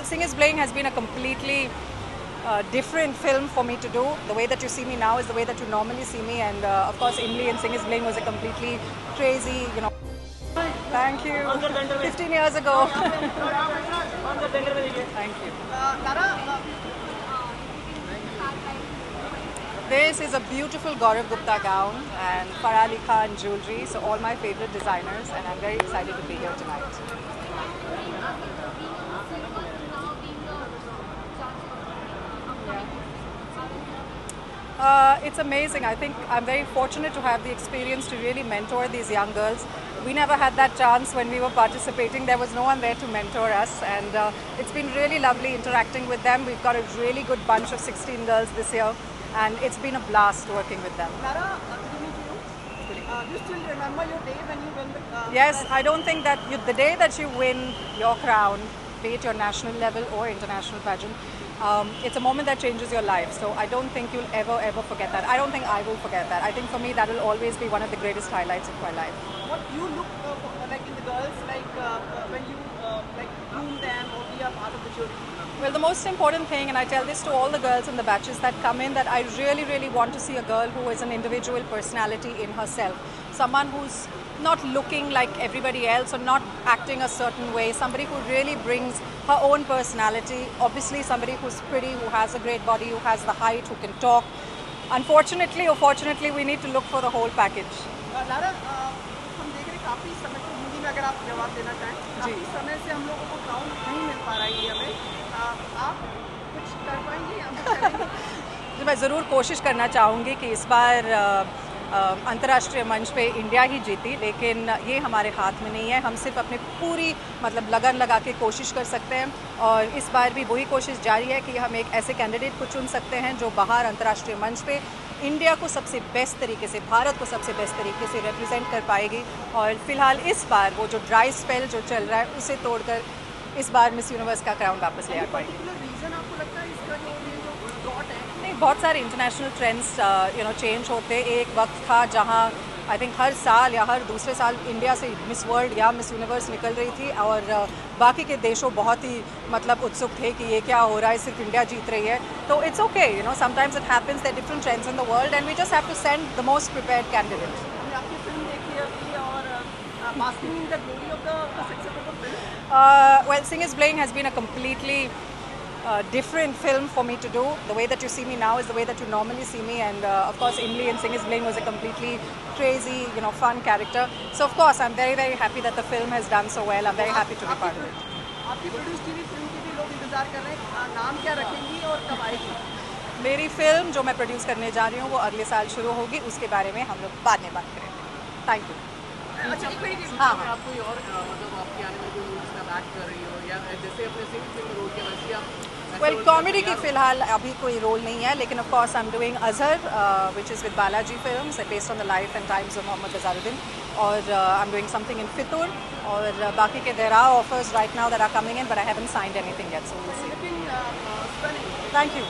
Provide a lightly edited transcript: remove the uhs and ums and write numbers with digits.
Sing is Bling has been a completely different film for me to do. The way that you see me now is the way that you normally see me, and of course Imli and Sing is Bling was a completely crazy, Thank you. 15 years ago. Thank you. This is a beautiful Gaurav Gupta gown and Farah Ali Khan jewelry, so all my favorite designers, and I'm very excited to be here tonight. It's amazing. I think I'm very fortunate to have the experience to really mentor these young girls. We never had that chance when we were participating. There was no one there to mentor us, and it's been really lovely interacting with them. We've got a really good bunch of 16 girls this year, and it's been a blast working with them. Lara, good evening to you. Do you still remember your day when you won the... Yes, I don't think that the day that you win your crown, be it your national level or international pageant, it's a moment that changes your life. So I don't think you'll ever forget that. I don't think I will forget that. I think for me that will always be one of the greatest highlights of my life. What you look like in the girls, when you groom them or be a part of the jury? Well, the most important thing, and I tell this to all the girls in the batches that come in, that I really want to see a girl who is an individual personality in herself. Someone who's not looking like everybody else or not acting a certain way. Somebody who really brings her own personality. Obviously somebody who's pretty, who has a great body, who has the height, who can talk. Unfortunately or fortunately, we need to look for the whole package. Lara, हम देख रहे काफ़ी समय से हिंदी में अगर आप जवाब देना चाहें, काफ़ी समय से हम लोगों को क्राउन नहीं मिल पा रही है हमें. आप कुछ कर पाएंगे? मैं ज़रूर कोशिश करना चाहूँगी कि इस बार अंतर्राष्ट्रीय मंच पे इंडिया ही जीती, लेकिन ये हमारे हाथ में नहीं है. हम सिर्फ अपनी पूरी लगन लगा के कोशिश कर सकते हैं, और इस बार भी वही कोशिश जारी है कि हम एक ऐसे कैंडिडेट को चुन सकते हैं जो बाहर अंतर्राष्ट्रीय मंच पे इंडिया को सबसे बेस्ट तरीके से, भारत को सबसे बेस्ट तरीके से रिप्रेजेंट कर पाएगी. और फिलहाल इस बार वो जो ड्राई स्पेल जो चल रहा है उसे तोड़कर इस बार मिस यूनिवर्स का क्राउन वापस ले आ पाएगी. नहीं, बहुत सारे इंटरनेशनल ट्रेंड्स चेंज होते. एक वक्त था जहां आई थिंक हर साल या हर दूसरे साल इंडिया से मिस वर्ल्ड या मिस यूनिवर्स निकल रही थी, और बाकी के देशों बहुत ही उत्सुक थे कि ये क्या हो रहा है, सिर्फ इंडिया जीत रही है. तो it's okay, sometimes it happens, there different trends in the world and we just have to send the most prepared candidate. आपकी फिल्म देखी है और basking in the glory of the success of the film? Well, Sing is Bling has been a completely different film for me to do. The way that you see me now is the way that you normally see me, and of course Imli and Sing is Bling was a completely crazy, fun character. So of course I'm very happy that the film has done so well. I'm very happy to be part of it. आपकी produce TV film के भी लोग इंतजार कर रहे हैं. नाम क्या रखेंगी और कब आएगी? मेरी फिल्म जो मैं प्रोड्यूस करने जा रही हूँ वो अगले साल शुरू होगी. उसके बारे में हम लोग बाद में बात करेंगे. Thank you. अच्छा, हाँ, आप कोई और आपके आने में कोई मूवीज में एक्ट कर रही हो, या जैसे अपने सिंग फिल्म रोल के वैसे आप? वेल, कॉमेडी की फिलहाल अभी कोई रोल नहीं है, लेकिन of course I am doing Azhar, which is with Balaji films, based on the life and times of Mohammad Azharuddin, और I am doing something in Fitoor, और बाकी के there are offers right now that are coming in, but I haven't signed anything yet, so will see. Thank you.